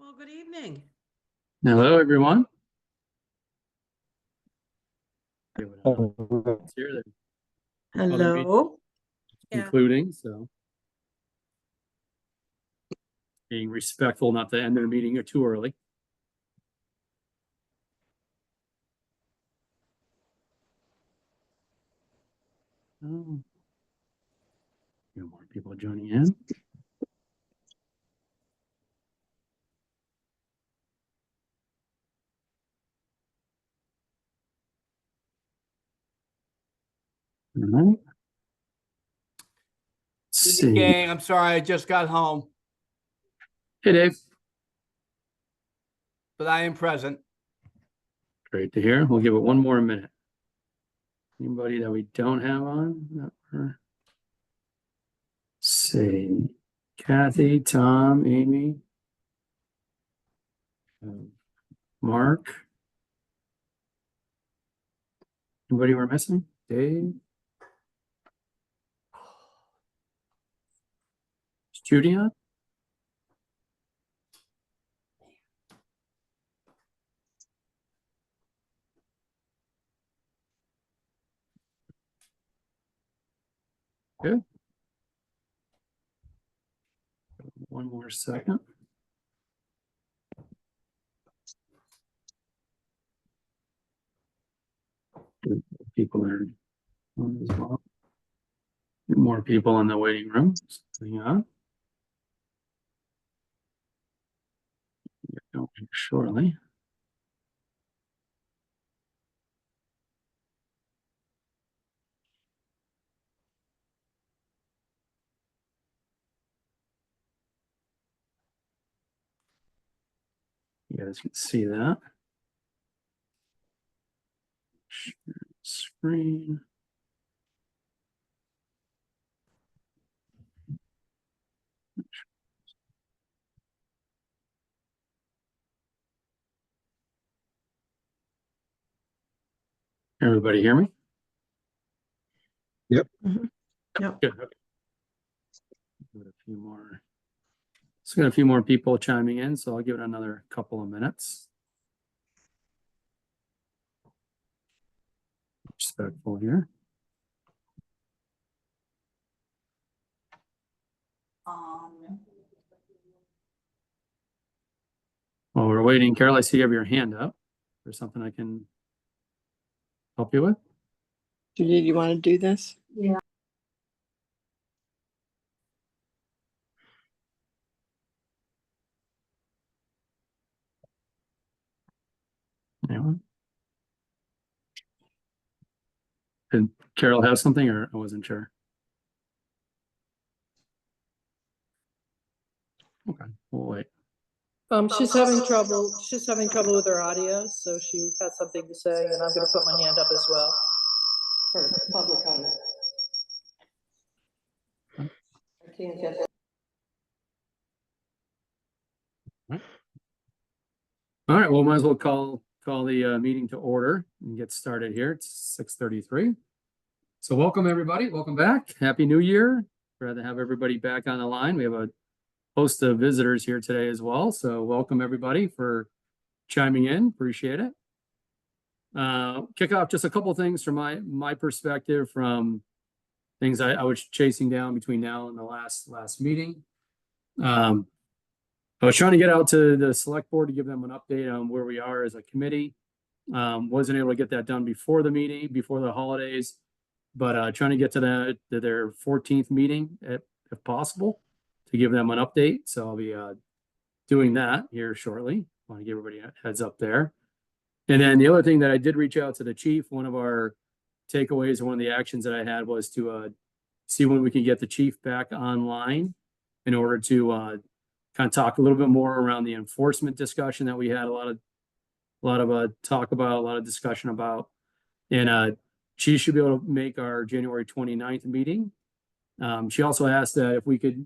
Well, good evening. Hello, everyone. Hello. Including, so being respectful not to end their meeting too early. A few more people joining in. All right. Let's see. Gang, I'm sorry, I just got home, Hey, Dave. but I am present. Great to hear. We'll give it one more minute. Anybody that we don't have on? Let's see. Kathy, Tom, Amy, Mark. Anybody we're missing? Dave? Is Judy on? Good. One more second. People are on as well. More people in the waiting room. Hang on. Get going shortly. You guys can see that. Share screen. Everybody hear me? Yep. Yep. Good. Okay. Give it a few more. Just got a few more people chiming in, so I'll give it another couple of minutes. Respectful here. While we're waiting, Carol, I see you have your hand up. There's something I can help you with? Judy, do you want to do this? Yeah. Anyone? Did Carol have something, or I wasn't sure? Okay, we'll wait. She's having trouble. She's having trouble with her audio, so she has something to say, and I'm going to put my hand up as well for public comment. I can't get. All right, well, might as well call the meeting to order and get started here. It's 6:33. So welcome, everybody. Welcome back. Happy New Year. Glad to have everybody back on the line. We have a host of visitors here today as well. So welcome, everybody, for chiming in. Appreciate it. Kick off just a couple things from my perspective, from things I was chasing down between now and the last meeting. I was trying to get out to the select board to give them an update on where we are as a committee. Wasn't able to get that done before the meeting, before the holidays, but trying to get to their 14th meeting if possible to give them an update. So I'll be doing that here shortly. Want to give everybody a heads up there. And then the other thing that I did reach out to the chief, one of our takeaways, or one of the actions that I had was to see when we can get the chief back online in order to kind of talk a little bit more around the enforcement discussion that we had a lot of talk about, a lot of discussion about. And she should be able to make our January 29th meeting. She also asked that if we could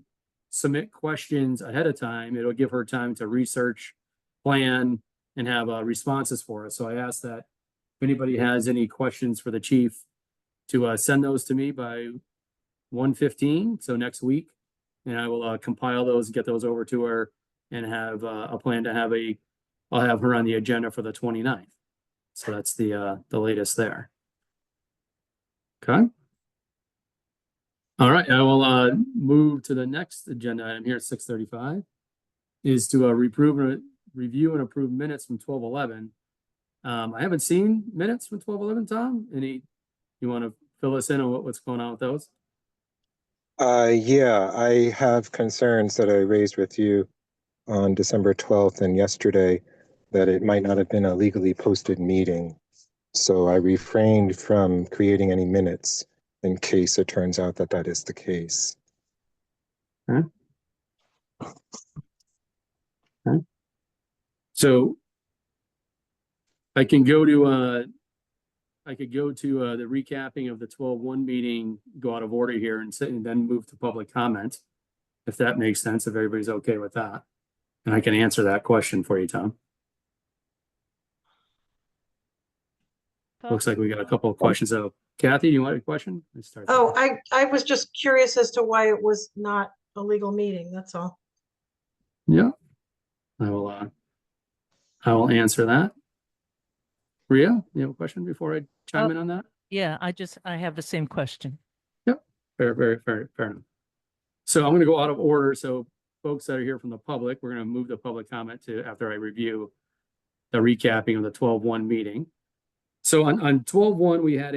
submit questions ahead of time, it'll give her time to research, plan, and have responses for us. So I asked that if anybody has any questions for the chief to send those to me by 1:15, so next week, and I will compile those and get those over to her and have a plan to have I'll have her on the agenda for the 29th. So that's the latest there. Okay. All right, I will move to the next agenda item here at 6:35 is to review and approve minutes from 12:11. I haven't seen minutes from 12:11, Tom. You want to fill us in on what's going on with those? Yeah, I have concerns that I raised with you on December 12th and yesterday that it might not have been a legally posted meeting. So I refrained from creating any minutes in case it turns out that that is the case. So I can go to the recapping of the 12:1 meeting, go out of order here and then move to public comment, if that makes sense, if everybody's okay with that. And I can answer that question for you, Tom. Looks like we got a couple of questions. So Kathy, do you want a question? Let's start there. Oh, I was just curious as to why it was not a legal meeting, that's all. Yeah, I will answer that. Ria, you have a question before I chime in on that? Yeah, I have the same question. Fair enough. So I'm going to go out of order. So folks that are here from the public, we're going to move the public comment to after I review the recapping of the 12:1 meeting. So on 12:1, we had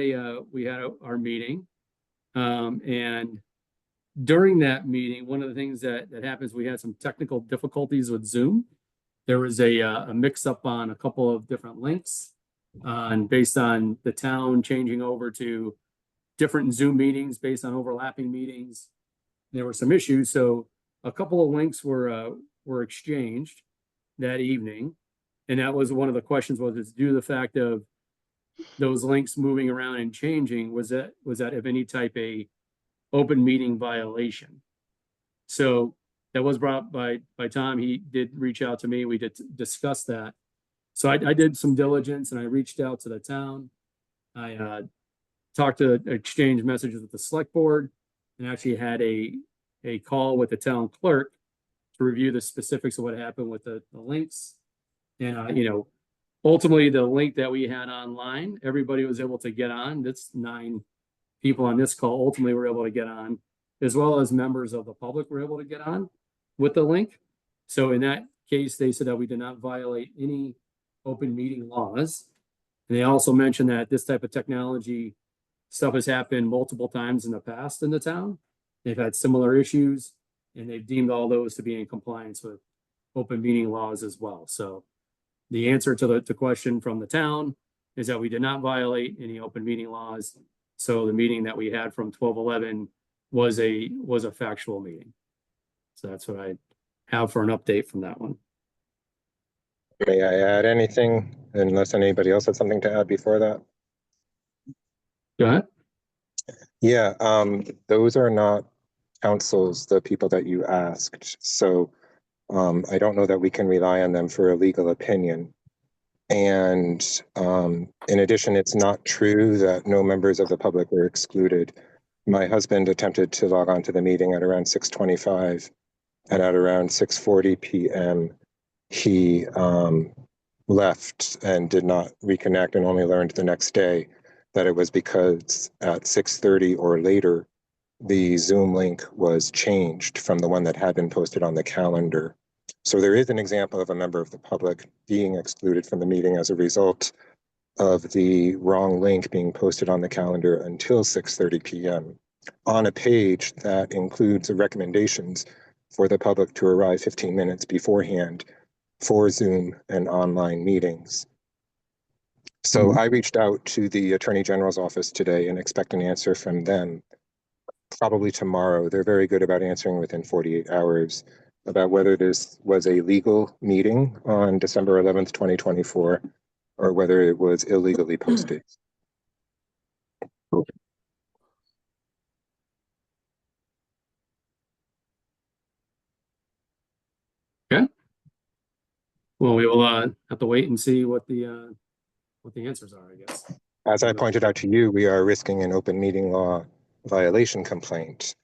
our meeting, and during that meeting, one of the things that happens, we had some technical difficulties with Zoom. There was a mix-up on a couple of different links, and based on the town changing over to different Zoom meetings based on overlapping meetings, there were some issues. So a couple of links were exchanged that evening, and that was one of the questions. Was it's due to the fact of those links moving around and changing? Was that of any type a open meeting violation? So that was brought up by Tom. He did reach out to me. We did discuss that. So I did some diligence and I reached out to the town. I talked to exchange messages with the select board and actually had a call with the town clerk to review the specifics of what happened with the links. And ultimately the link that we had online, everybody was able to get on. That's 9 people on this call ultimately were able to get on, as well as members of the public were able to get on with the link. So in that case, they said that we did not violate any open meeting laws. And they also mentioned that this type of technology stuff has happened multiple times in the past in the town. They've had similar issues and they've deemed all those to be in compliance with open meeting laws as well. So the answer to the question from the town is that we did not violate any open meeting laws. So the meeting that we had from 12:11 was a factual meeting. So that's what I have for an update from that one. May I add anything unless anybody else had something to add before that? Go ahead. Yeah, those are not councils, the people that you asked. So I don't know that we can rely on them for a legal opinion. And in addition, it's not true that no members of the public were excluded. My husband attempted to log on to the meeting at around 6:25, and at around 6:40 p.m. he left and did not reconnect, and only learned the next day that it was because at 6:30 or later, the Zoom link was changed from the one that had been posted on the calendar. So there is an example of a member of the public being excluded from the meeting as a result of the wrong link being posted on the calendar until 6:30 p.m. on a page that includes recommendations for the public to arrive 15 minutes beforehand for Zoom and online meetings. So I reached out to the Attorney General's office today and expect an answer from them probably tomorrow. They're very good about answering within 48 hours about whether this was a legal meeting on December 11th, 2024, or whether it was illegally posted. Okay. Okay. Well, we will have to wait and see what the answers are, I guess. As I pointed out to you, we are risking an open meeting law violation complaint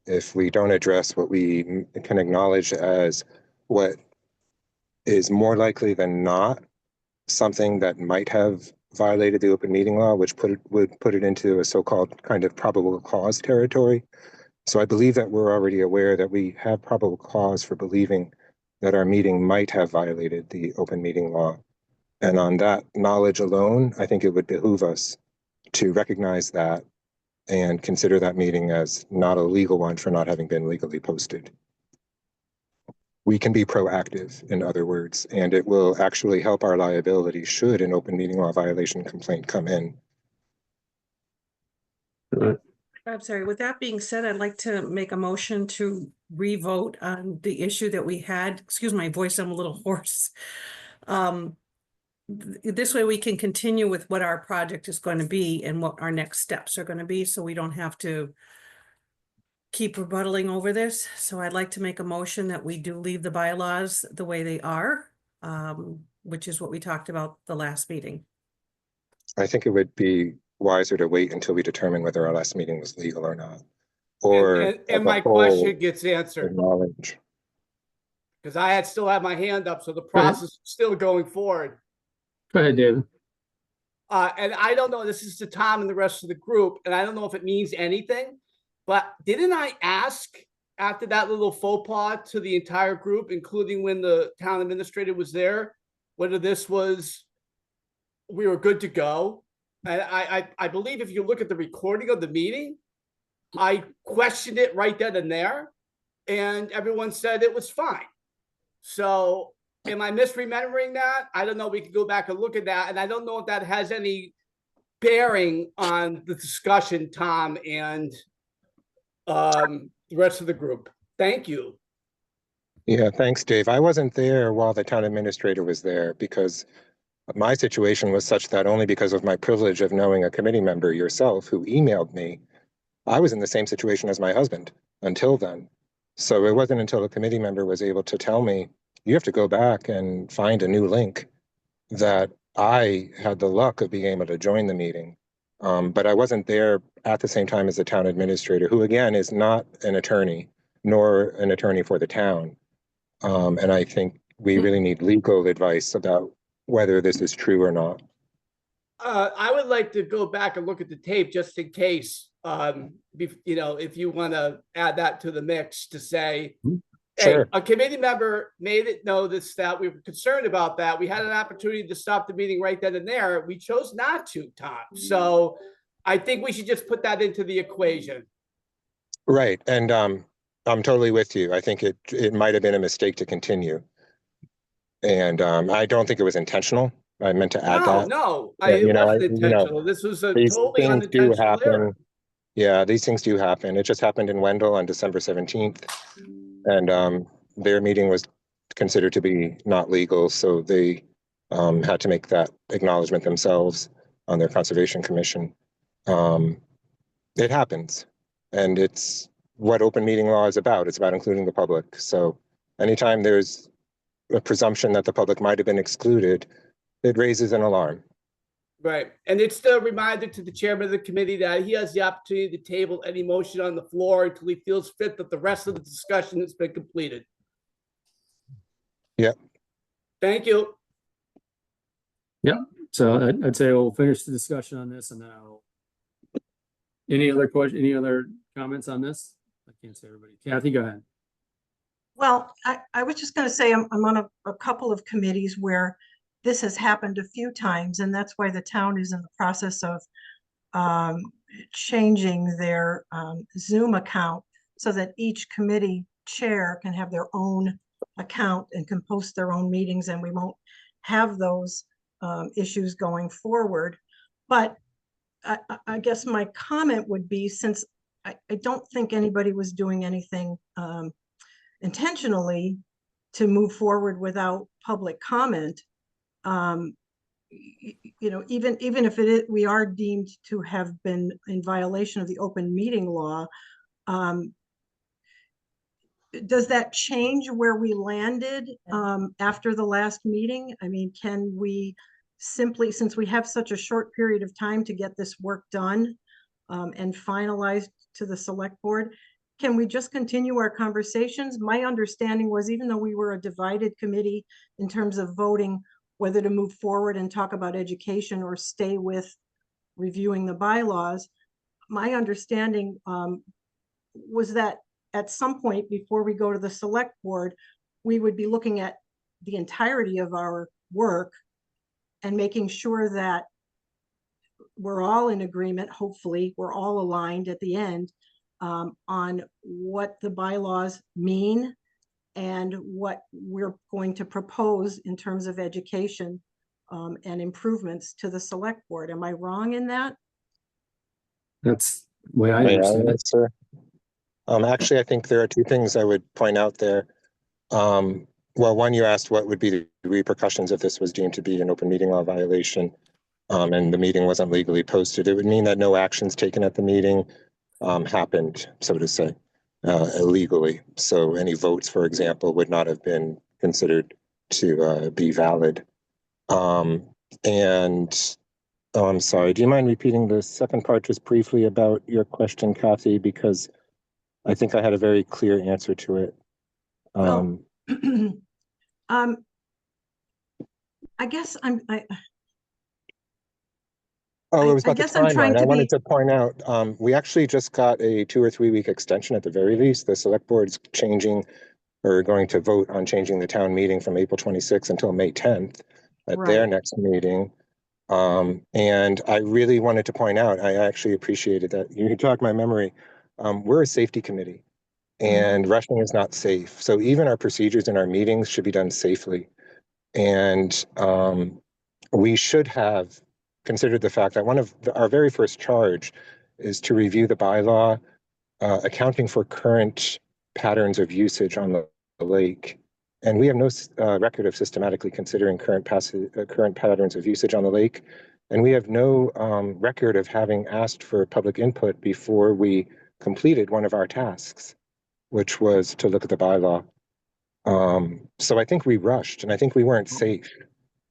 if we don't address what we can acknowledge as what is more likely than not something that might have violated the open meeting law, which would put it into a so-called kind of probable cause territory. So I believe that we're already aware that we have probable cause for believing that our meeting might have violated the open meeting law. And on that knowledge alone, I think it would behoove us to recognize that and consider that meeting as not a legal one for not having been legally posted. We can be proactive, in other words, and it will actually help our liability should an open meeting law violation complaint come in. I'm sorry, with that being said, I'd like to make a motion to re-vote on the issue that we had. Excuse my voice, I'm a little hoarse. This way we can continue with what our project is going to be and what our next steps are going to be, so we don't have to keep rebuttaling over this. So I'd like to make a motion that we do leave the bylaws the way they are, which is what we talked about the last meeting. I think it would be wiser to wait until we determine whether our last meeting was legal or not. Or And my question gets answered, acknowledge. because I still have my hand up, so the process is still going forward. Go ahead, David. And I don't know, this is to Tom and the rest of the group, and I don't know if it means anything, but didn't I ask after that little faux pas to the entire group, including when the town administrator was there, whether this was, we were good to go? And I believe if you look at the recording of the meeting, I questioned it right then and there, and everyone said it was fine. So am I misremembering that? I don't know. We could go back and look at that. And I don't know if that has any bearing on the discussion, Tom, and the rest of the group. Thank you. Yeah, thanks, Dave. I wasn't there while the town administrator was there because my situation was such that only because of my privilege of knowing a committee member, yourself, who emailed me, I was in the same situation as my husband until then. So it wasn't until a committee member was able to tell me, you have to go back and find a new link, that I had the luck of being able to join the meeting. But I wasn't there at the same time as the town administrator, who again is not an attorney, nor an attorney for the town. And I think we really need legal advice about whether this is true or not. I would like to go back and look at the tape just in case, you know, if you want to add that to the mix to say, Sure. hey, a committee member made it notice that we were concerned about that. We had an opportunity to stop the meeting right then and there. We chose not to, Tom. So I think we should just put that into the equation. Right. And I'm totally with you. I think it might have been a mistake to continue. And I don't think it was intentional. I meant to add that. No, But, it wasn't intentional. This was a these totally things do unintentional error. happen. Yeah, these things do happen. It just happened in Wendell on December 17th. And their meeting was considered to be not legal. So they had to make that acknowledgement themselves on their conservation commission. It happens. And it's what open meeting law is about. It's about including the public. So anytime there's a presumption that the public might have been excluded, it raises an alarm. Right. And it's the reminder to the chairman of the committee that he has the opportunity to table any motion on the floor until he feels fit that the rest of the discussion has been completed. Yeah. Thank you. So I'd say we'll finish the discussion on this and then any other comments on this? I can't say everybody. Kathy, go ahead. Well, I was just going to say I'm on a couple of committees where this has happened a few times, and that's why the town is in the process of changing their Zoom account so that each committee chair can have their own account and can post their own meetings, and we won't have those issues going forward. But I guess my comment would be, since I don't think anybody was doing anything intentionally to move forward without public comment, you know, even if we are deemed to have been in violation of the open meeting law, does that change where we landed after the last meeting? I mean, can we simply, since we have such a short period of time to get this work done and finalized to the select board, can we just continue our conversations? My understanding was, even though we were a divided committee in terms of voting whether to move forward and talk about education or stay with reviewing the bylaws, my understanding was that at some point before we go to the select board, we would be looking at the entirety of our work and making sure that we're all in agreement, hopefully we're all aligned at the end on what the bylaws mean and what we're going to propose in terms of education and improvements to the select board. Am I wrong in that? That's the way I May I understand it. answer? Actually, I think there are two things I would point out there. Well, one, you asked what would be the repercussions if this was deemed to be an open meeting law violation, and the meeting wasn't legally posted. It would mean that no actions taken at the meeting happened, so to say, illegally. So any votes, for example, would not have been considered to be valid. And oh, I'm sorry. Do you mind repeating the second part just briefly about your question, Kathy? Because I think I had a very clear answer to it. Well, I guess Oh, it was I about the guess I'm trying timeline. I to wanted be- to point out, we actually just got a 2 or 3 week extension at the very least. The select board's changing or going to vote on changing the town meeting from April 26th until May 10th at their Right. next meeting. And I really wanted to point out, I actually appreciated that you jogged my memory. We're a safety committee and rushing is not safe. So even our procedures in our meetings should be done safely. And we should have considered the fact that one of our very first charge is to review the bylaw, accounting for current patterns of usage on the lake. And we have no record of systematically considering current patterns of usage on the lake. And we have no record of having asked for public input before we completed one of our tasks, which was to look at the bylaw. So I think we rushed and I think we weren't safe.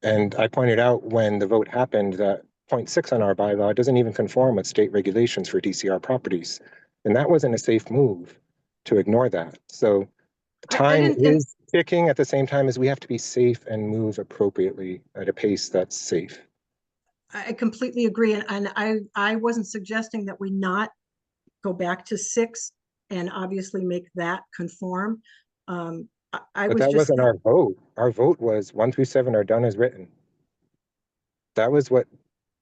And I pointed out when the vote happened that 0.6 on our bylaw doesn't even conform with state regulations for DCR properties. And that wasn't a safe move to ignore that. So time is ticking at the same time as we have to be safe and move appropriately at a pace that's safe. I completely agree. And I wasn't suggesting that we not go back to 6 and obviously make that conform. I But was that just, wasn't our vote. Our vote was 1 through 7 are done as written. That was what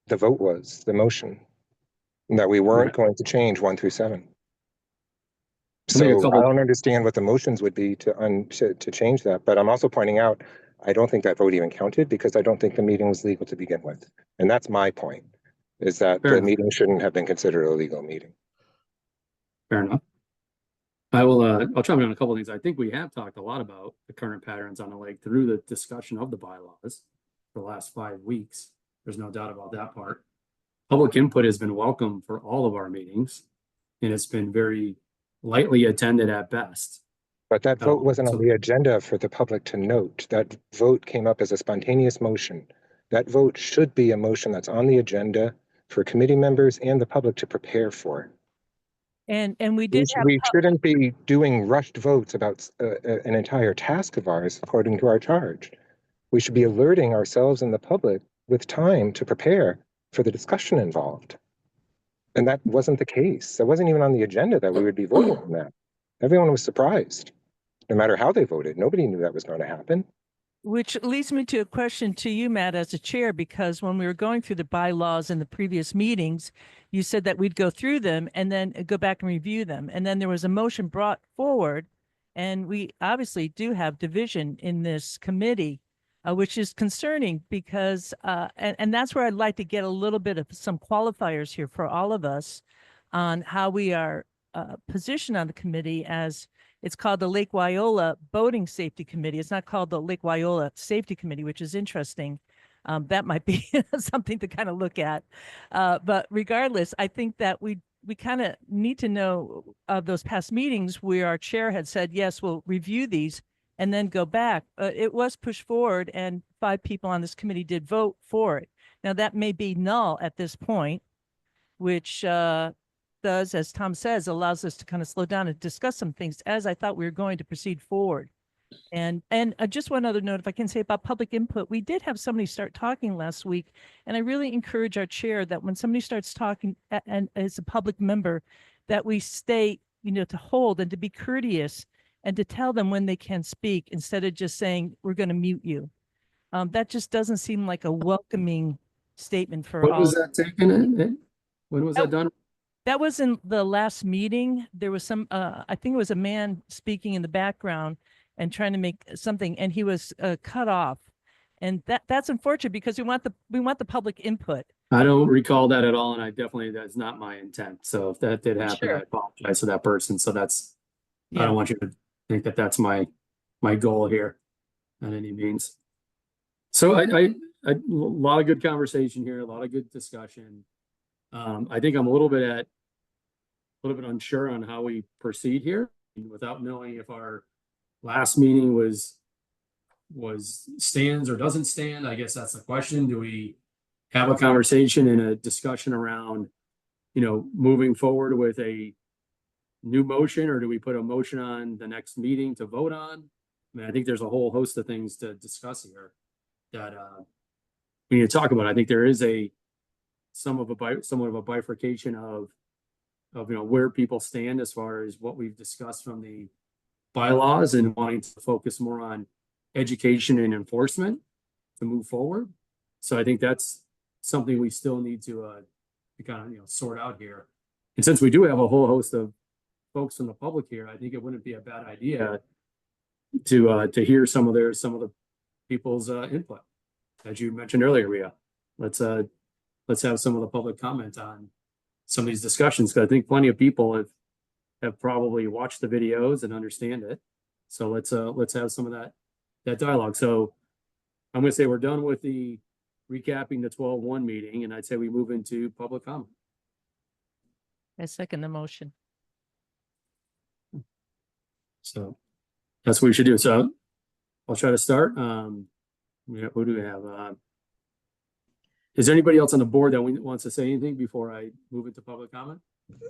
the vote was, the motion, that we weren't going to change 1 through 7. I'll make a So I couple- don't understand what the motions would be to change that, but I'm also pointing out, I don't think that vote even counted because I don't think the meeting was legal to begin with. And that's my point, is that Fair the enough. meeting shouldn't have been considered a legal meeting. Fair enough. I'll chime in on a couple of things. I think we have talked a lot about the current patterns on the lake through the discussion of the bylaws for the last 5 weeks. There's no doubt about that part. Public input has been welcome for all of our meetings, and it's been very lightly attended at best. But that vote wasn't on so- the agenda for the public to note. That vote came up as a spontaneous motion. That vote should be a motion that's on the agenda for committee members and the public to prepare for. And we did have, We shouldn't be doing rushed votes about an entire task of ours according to our charge. We should be alerting ourselves and the public with time to prepare for the discussion involved. And that wasn't the case. That wasn't even on the agenda that we would be voting on that. Everyone was surprised, no matter how they voted. Nobody knew that was going to happen. which leads me to a question to you, Matt, as a chair, because when we were going through the bylaws in the previous meetings, you said that we'd go through them and then go back and review them. And then there was a motion brought forward, and we obviously do have division in this committee, which is concerning because, and that's where I'd like to get a little bit of some qualifiers here for all of us on how we are positioned on the committee. As it's called the Lake Wyola Boating Safety Committee. It's not called the Lake Wyola Safety Committee, which is interesting. That might be something to kind of look at. But regardless, I think that we kind of need to know of those past meetings where our chair had said, yes, we'll review these and then go back. It was pushed forward and 5 people on this committee did vote for it. Now that may be null at this point, which does, as Tom says, allows us to kind of slow down and discuss some things as I thought we were going to proceed forward. And just one other note, if I can say about public input, we did have somebody start talking last week, and I really encourage our chair that when somebody starts talking and as a public member, that we stay, to hold and to be courteous and to tell them when they can speak instead of just saying, we're going to mute you. That just doesn't seem like a welcoming statement for When all. was that taken? When was that done? That was in the last meeting. There was some, I think it was a man speaking in the background and trying to make something, and he was cut off. And that's unfortunate because we want the public input. I don't recall that at all, and that's not my intent. So if that did happen, Sure. I apologize to that person. So I Yeah. don't want you to think that that's my goal here at any means. So a lot of good conversation here, a lot of good discussion. I think I'm a little bit unsure on how we proceed here without knowing if our last meeting was stands or doesn't stand. I guess that's the question. Do we have a conversation and a discussion around, moving forward with a new motion, or do we put a motion on the next meeting to vote on? I mean, I think there's a whole host of things to discuss here that we need to talk about. I think there is somewhat of a bifurcation of where people stand as far as what we've discussed from the bylaws and wanting to focus more on education and enforcement to move forward. So I think that's something we still need to kind of sort out here. And since we do have a whole host of folks from the public here, I think it wouldn't be a bad idea to hear some of the people's input. As you mentioned earlier, Rhea, let's have some of the public comment on some of these discussions, because I think plenty of people have probably watched the videos and understand it. So let's have some of that dialogue. So I'm going to say we're done with the recapping the 12-1 meeting, and I'd say we move into public comment. I second the motion. So that's what we should do. So I'll try to start. Who do we have? Is there anybody else on the board that wants to say anything before I move into public comment?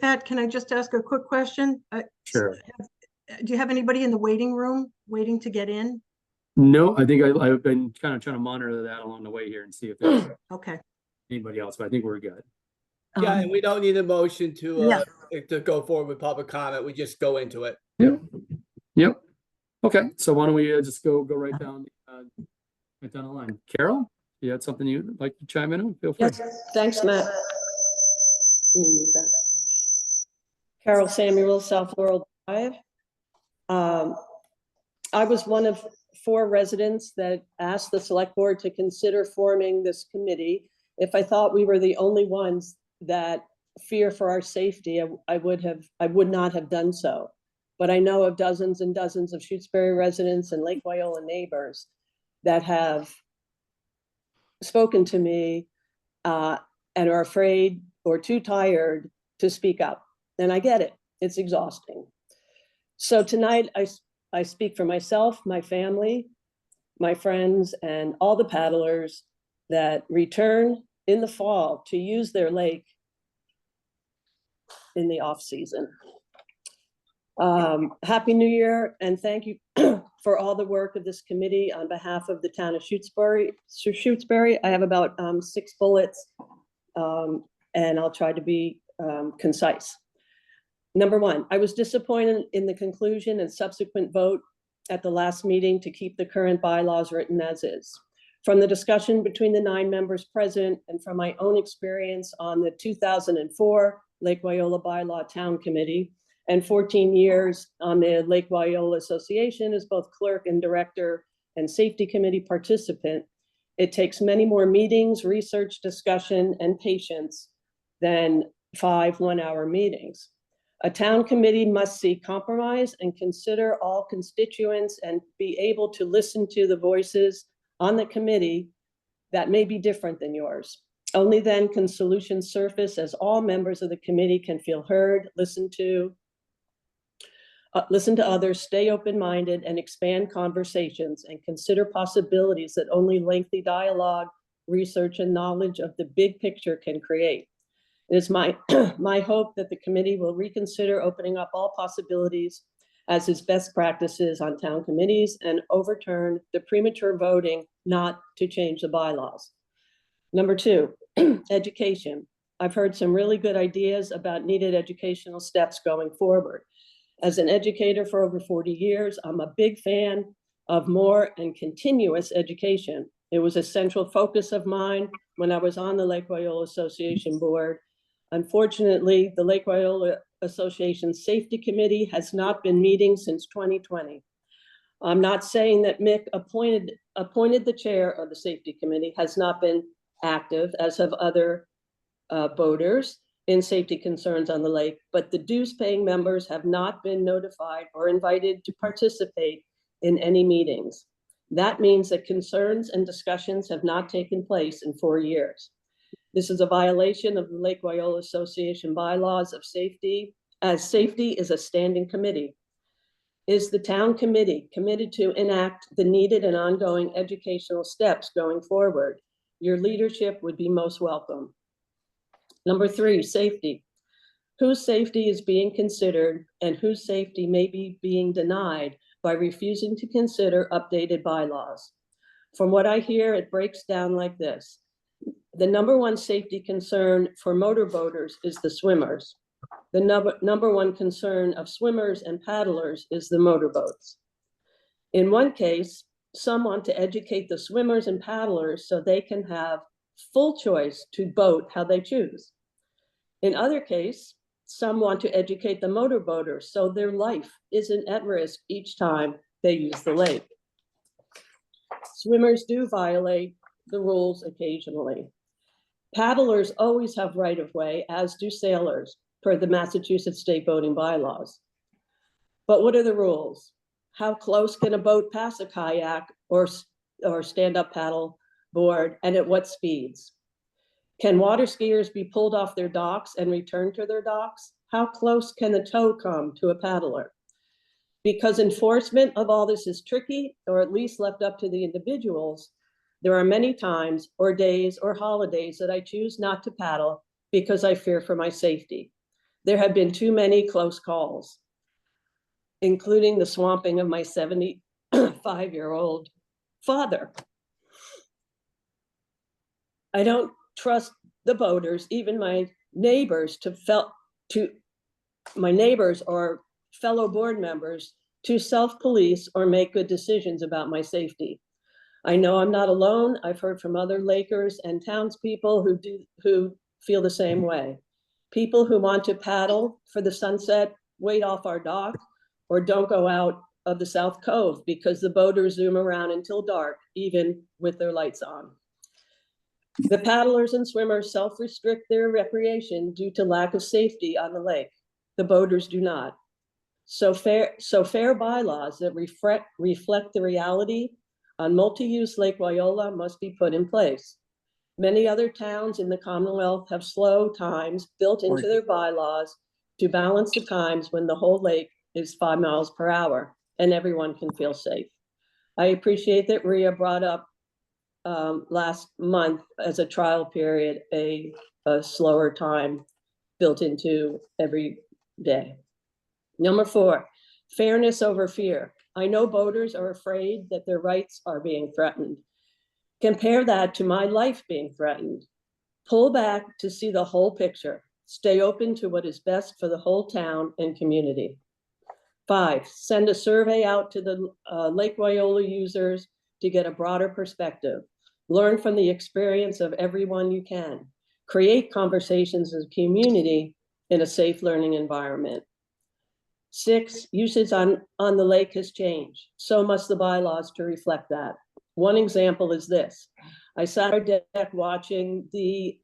Pat, can I just ask a quick question? Sure. Do you have anybody in the waiting room waiting to get in? No, I think I've been kind of trying to monitor that along the way here and see if there's Okay. anybody else, but I think we're good. Yeah, and we don't need a motion to Yeah. to go forward with public comment. We just go into it. Yep. Okay, so why don't we just go right down the line. Carol, you had something you'd like to chime in on? Feel free. Yes, thanks, Matt. Can you move that? Carol Samuel, South Laurel Drive. I was one of 4 residents that asked the select board to consider forming this committee. If I thought we were the only ones that fear for our safety, I would not have done so. But I know of dozens and dozens of Shutesbury residents and Lake Wyola neighbors that have spoken to me and are afraid or too tired to speak up. And I get it. It's exhausting. So tonight I speak for myself, my family, my friends, and all the paddlers that return in the fall to use their lake in the off season. Happy New Year, and thank you for all the work of this committee on behalf of the town of Shutesbury. I have about 6 bullets, and I'll try to be concise. Number 1, I was disappointed in the conclusion and subsequent vote at the last meeting to keep the current bylaws written as is. From the discussion between the 9 members present and from my own experience on the 2004 Lake Wyola Bylaw Town Committee and 14 years on the Lake Wyola Association as both clerk and director and safety committee participant, it takes many more meetings, research, discussion, and patience than 5 one-hour meetings. A town committee must seek compromise and consider all constituents and be able to listen to the voices on the committee that may be different than yours. Only then can solutions surface as all members of the committee can feel heard, listen to others, stay open-minded, and expand conversations and consider possibilities that only lengthy dialogue, research, and knowledge of the big picture can create. It is my, my hope that the committee will reconsider opening up all possibilities as is best practices on town committees and overturn the premature voting not to change the bylaws. Number 2, education. I've heard some really good ideas about needed educational steps going forward. As an educator for over 40 years, I'm a big fan of more and continuous education. It was a central focus of mine when I was on the Lake Wyola Association board. Unfortunately, the Lake Wyola Association Safety Committee has not been meeting since 2020. I'm not saying that Mick appointed the chair of the Safety Committee has not been active, as have other voters in safety concerns on the lake, but the dues-paying members have not been notified or invited to participate in any meetings. That means that concerns and discussions have not taken place in 4 years. This is a violation of the Lake Wyola Association bylaws of safety, as safety is a standing committee. Is the town committee committed to enact the needed and ongoing educational steps going forward? Your leadership would be most welcome. Number 3, safety. Whose safety is being considered and whose safety may be being denied by refusing to consider updated bylaws? From what I hear, it breaks down like this. The number 1 safety concern for motorboaters is the swimmers. The number 1 concern of swimmers and paddlers is the motorboats. In one case, some want to educate the swimmers and paddlers so they can have full choice to boat how they choose. In other case, some want to educate the motorboaters so their life isn't at risk each time they use the lake. Swimmers do violate the rules occasionally. Paddlers always have right of way, as do sailors, per the Massachusetts state boating bylaws. But what are the rules? How close can a boat pass a kayak or stand-up paddle board, and at what speeds? Can water skiers be pulled off their docks and returned to their docks? How close can the tow come to a paddler? Because enforcement of all this is tricky, or at least left up to the individuals, there are many times or days or holidays that I choose not to paddle because I fear for my safety. There have been too many close calls, including the swamping of my 75-year-old father. I don't trust the boaters, even my neighbors, my neighbors or fellow board members to self-police or make good decisions about my safety. I know I'm not alone. I've heard from other Lakers and townspeople who feel the same way. People who want to paddle for the sunset, wait off our dock, or don't go out of the South Cove because the boaters zoom around until dark, even with their lights on. The paddlers and swimmers self-restrict their recreation due to lack of safety on the lake. The boaters do not. So fair bylaws that reflect the reality on multi-use Lake Wyola must be put in place. Many other towns in the Commonwealth have slow times built into their bylaws to balance the times when the whole lake is 5 miles per hour and everyone can feel safe. I appreciate that Rhea brought up last month as a trial period, a slower time built into every day. Number 4, fairness over fear. I know boaters are afraid that their rights are being threatened. Compare that to my life being threatened. Pull back to see the whole picture. Stay open to what is best for the whole town and community. 5, send a survey out to the Lake Wyola users to get a broader perspective. Learn from the experience of everyone you can. Create conversations as a community in a safe learning environment. 6, usage on the lake has changed. So must the bylaws to reflect that. One example is this. I sat on deck watching the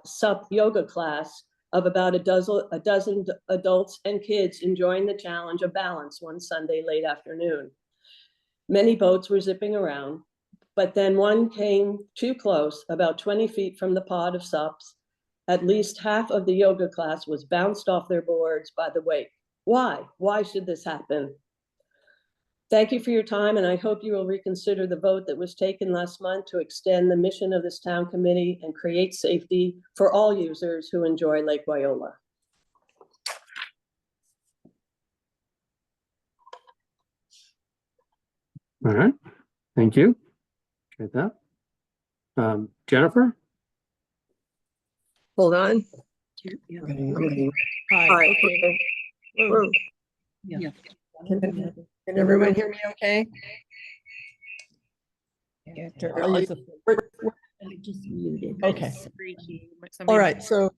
SUP yoga class of about a dozen adults and kids enjoying the challenge of balance one Sunday late afternoon. Many boats were zipping around, but then one came too close, about 20 feet from the pod of SUPs. At least half of the yoga class was bounced off their boards by the wake. Why? Why should this happen? Thank you for your time, and I hope you will reconsider the vote that was taken last month to extend the mission of this town committee and create safety for all users who enjoy Lake Wyola. All right, thank you. Appreciate that. Jennifer? Hold on. Hi. Okay. Whoa. Yeah. Can everyone hear me okay? Are you- Okay. All right, so.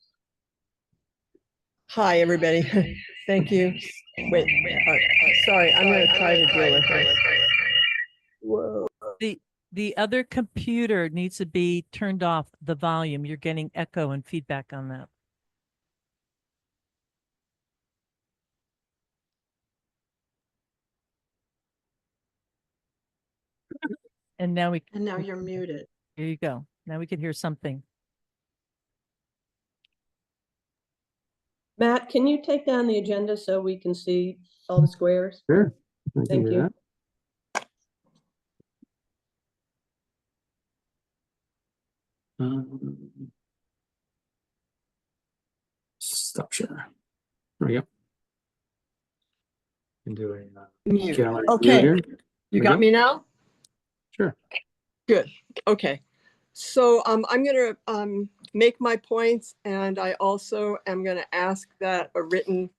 Hi, everybody. Thank you. Wait, all right, sorry, I'm gonna try to deal with this. Whoa. The other computer needs to be turned off, the volume. You're getting echo and feedback on that. And now And now you're muted. here you go. Now we can hear something. Matt, can you take down the agenda so we can see all the squares? Sure. I can Thank do you. that. Stop share. There we go. Can do a Mute. gallery Okay. view here. You we got go. me now? Sure. Good, okay. So I'm gonna make my points, and I also am gonna ask that a written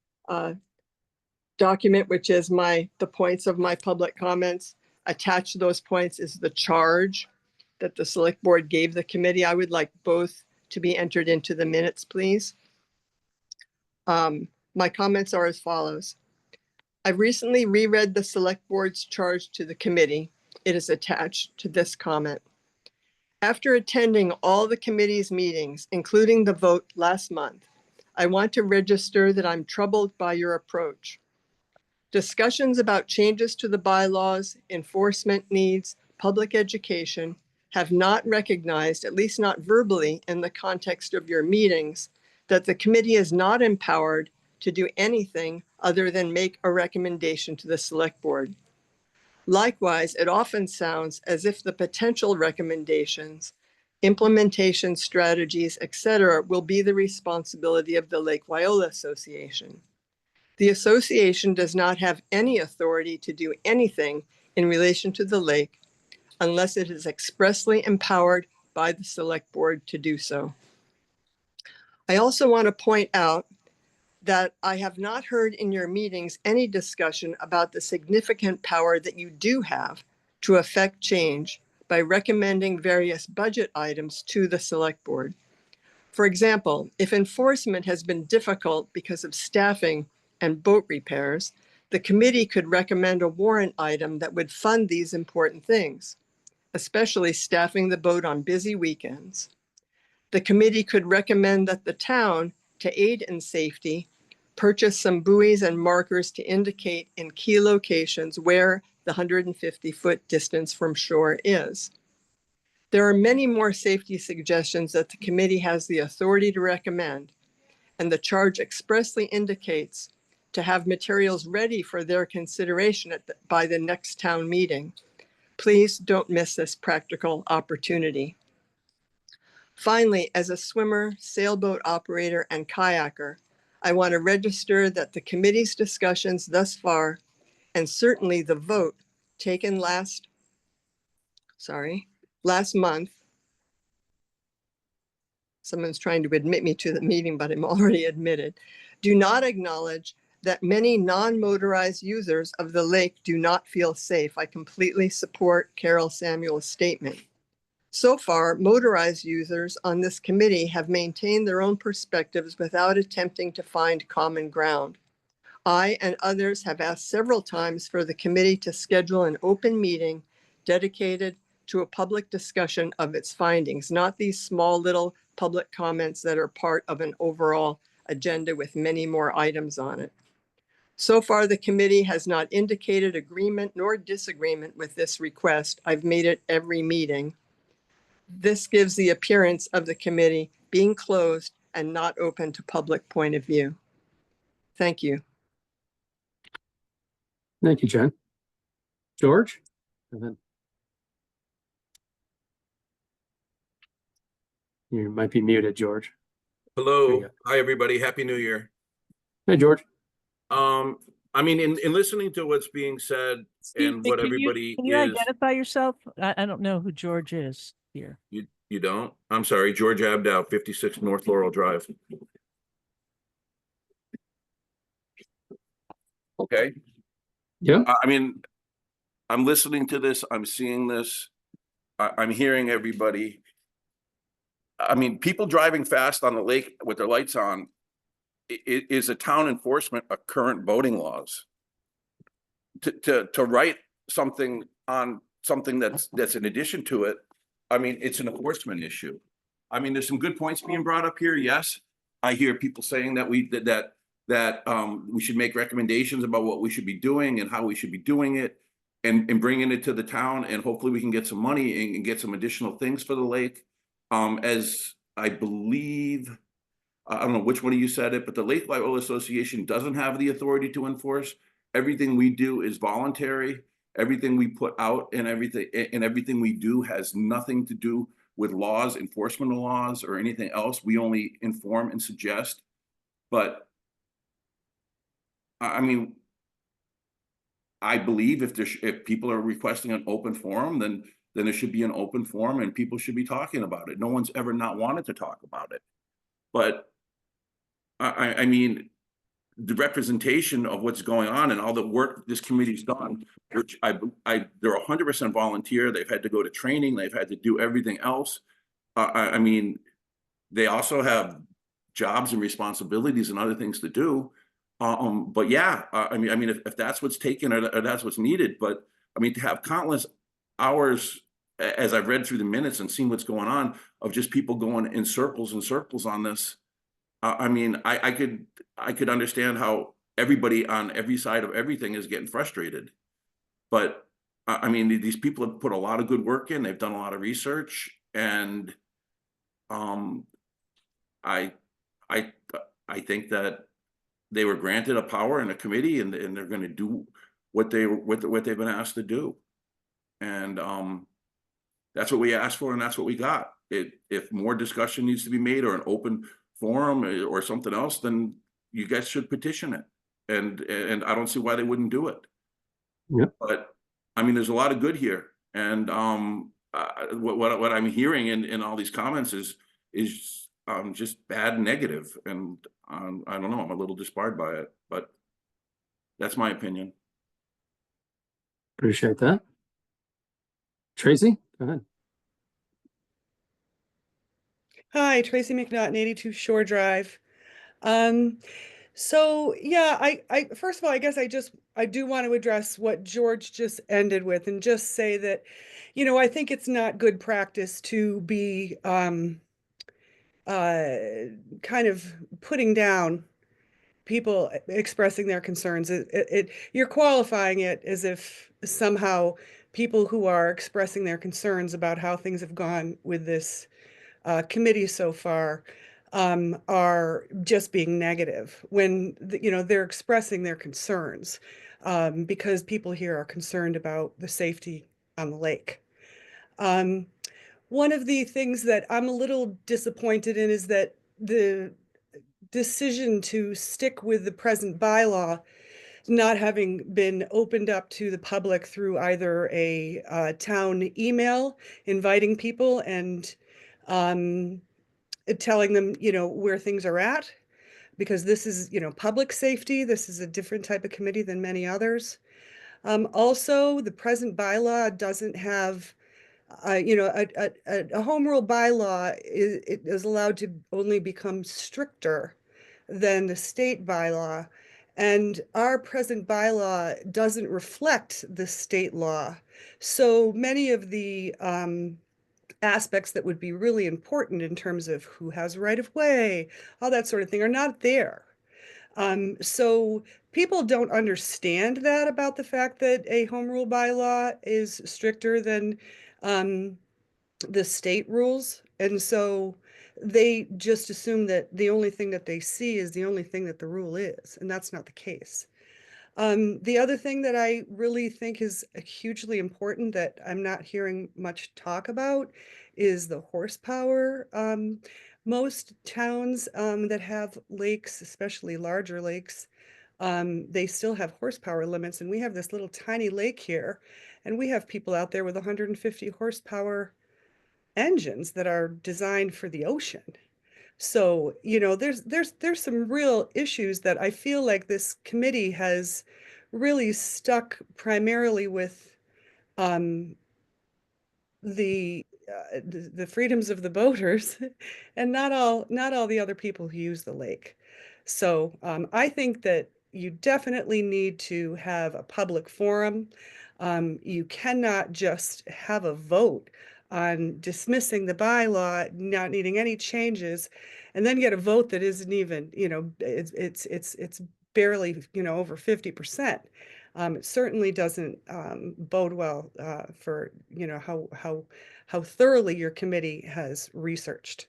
document, which is the points of my public comments. Attached to those points is the charge that the select board gave the committee. I would like both to be entered into the minutes, please. My comments are as follows. I've recently reread the select board's charge to the committee. It is attached to this comment. After attending all the committee's meetings, including the vote last month, I want to register that I'm troubled by your approach. Discussions about changes to the bylaws, enforcement needs, public education have not recognized, at least not verbally in the context of your meetings, that the committee is not empowered to do anything other than make a recommendation to the select board. Likewise, it often sounds as if the potential recommendations, implementation strategies, etc., will be the responsibility of the Lake Wyola Association. The association does not have any authority to do anything in relation to the lake unless it is expressly empowered by the select board to do so. I also want to point out that I have not heard in your meetings any discussion about the significant power that you do have to affect change by recommending various budget items to the select board. For example, if enforcement has been difficult because of staffing and boat repairs, the committee could recommend a warrant item that would fund these important things, especially staffing the boat on busy weekends. The committee could recommend that the town, to aid in safety, purchase some buoys and markers to indicate in key locations where the 150-foot distance from shore is. There are many more safety suggestions that the committee has the authority to recommend, and the charge expressly indicates to have materials ready for their consideration by the next town meeting. Please don't miss this practical opportunity. Finally, as a swimmer, sailboat operator, and kayaker, I want to register that the committee's discussions thus far, and certainly the vote taken last month, someone's trying to admit me to the meeting, but I'm already admitted, do not acknowledge that many non-motorized users of the lake do not feel safe. I completely support Carol Samuel's statement. So far, motorized users on this committee have maintained their own perspectives without attempting to find common ground. I and others have asked several times for the committee to schedule an open meeting dedicated to a public discussion of its findings, not these small little public comments that are part of an overall agenda with many more items on it. So far, the committee has not indicated agreement nor disagreement with this request. I've made it every meeting. This gives the appearance of the committee being closed and not open to public point of view. Thank you. Thank you, Jen. George? And then you might be muted, George. There you Hello. go. Hi, everybody. Happy New Year. Hey, George. I mean, in listening to what's being said Excuse and me, what can you, everybody can you is, identify yourself? I don't know who George is here. you don't? I'm sorry, George Abdow, 56 North Laurel Drive. Okay. Yeah. I mean, I'm listening to this, I'm seeing this, I'm hearing everybody. I mean, people driving fast on the lake with their lights on, is a town enforcement of current voting laws. To write something on something that's in addition to it, I mean, it's an enforcement issue. I mean, there's some good points being brought up here. Yes, I hear people saying that we should make recommendations about what we should be doing and how we should be doing it, and bringing it to the town, and hopefully we can get some money and get some additional things for the lake. As I believe, I don't know which one of you said it, but the Lake Wyola Association doesn't have the authority to enforce. Everything we do is voluntary. Everything we put out and everything we do has nothing to do with laws, enforcement of laws, or anything else. We only inform and suggest. But I mean, I believe if people are requesting an open forum, then there should be an open forum and people should be talking about it. No one's ever not wanted to talk about it. But I mean, the representation of what's going on and all the work this committee's done, which they're 100% volunteer. They've had to go to training. They've had to do everything else. I mean, they also have jobs and responsibilities and other things to do. But yeah, I mean, if that's what's taken or that's what's needed, but I mean, to have countless hours, as I've read through the minutes and seen what's going on, of just people going in circles and circles on this. I mean, I could understand how everybody on every side of everything is getting frustrated. But I mean, these people have put a lot of good work in. They've done a lot of research, and I I think that they were granted a power in a committee, and they're going to do what they've been asked to do. And that's what we asked for, and that's what we got. If more discussion needs to be made, or an open forum, or something else, then you guys should petition it. And I don't see why they wouldn't do it. Yep. But I mean, there's a lot of good here. And what I'm hearing in all these comments is just bad and negative. And I don't know, I'm a little disbarred by it, but that's my opinion. Appreciate that. Tracy, go ahead. Hi, Tracy McNaughton, 82 Shore Drive. So yeah, I first of all, I guess I do want to address what George just ended with, and just say that, I think it's not good practice to be kind of putting down people expressing their concerns. You're qualifying it as if somehow people who are expressing their concerns about how things have gone with this committee so far are just being negative, when they're expressing their concerns, because people here are concerned about the safety on the lake. One of the things that I'm a little disappointed in is that the decision to stick with the present bylaw not having been opened up to the public through either a town email inviting people and telling them, where things are at, because this is, public safety. This is a different type of committee than many others. Also, the present bylaw doesn't have, a home rule bylaw is allowed to only become stricter than the state bylaw. And our present bylaw doesn't reflect the state law. So many of the aspects that would be really important in terms of who has right of way, all that sort of thing, are not there. So people don't understand that about the fact that a home rule bylaw is stricter than the state rules. And so they just assume that the only thing that they see is the only thing that the rule is, and that's not the case. The other thing that I really think is hugely important that I'm not hearing much talk about is the horsepower. Most towns that have lakes, especially larger lakes, they still have horsepower limits, and we have this little tiny lake here, and we have people out there with 150 horsepower engines that are designed for the ocean. So, you know, there's some real issues that I feel like this committee has really stuck primarily with the freedoms of the boaters and not all the other people who use the lake. So I think that you definitely need to have a public forum. You cannot just have a vote on dismissing the bylaw, not needing any changes, and then get a vote that isn't even, you know, it's barely, you know, over 50%. It certainly doesn't bode well for, you know, how thoroughly your committee has researched.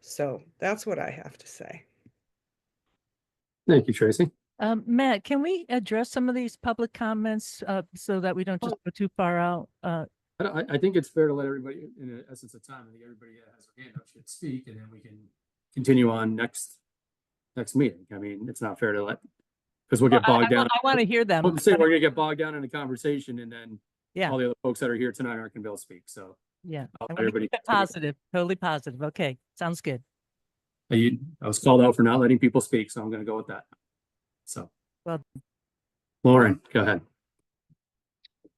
So that's what I have to say. Thank you, Tracy. Matt, can we address some of these public comments so that we don't just go too far out? I think it's fair to let everybody, in the essence of time, I think everybody that has their hand up should speak, and then we can continue on next meeting. I mean, it's not fair to let, because we'll get bogged down. I want to hear them. We'll say we're gonna get bogged down in a conversation, and then Yeah. all the other folks that are here tonight aren't gonna be able to speak. So Yeah. I'll I let wanna everybody. keep it positive, totally positive. Okay, sounds good. I was called out for not letting people speak, so I'm gonna go with that. So, Well, Lauren, go ahead.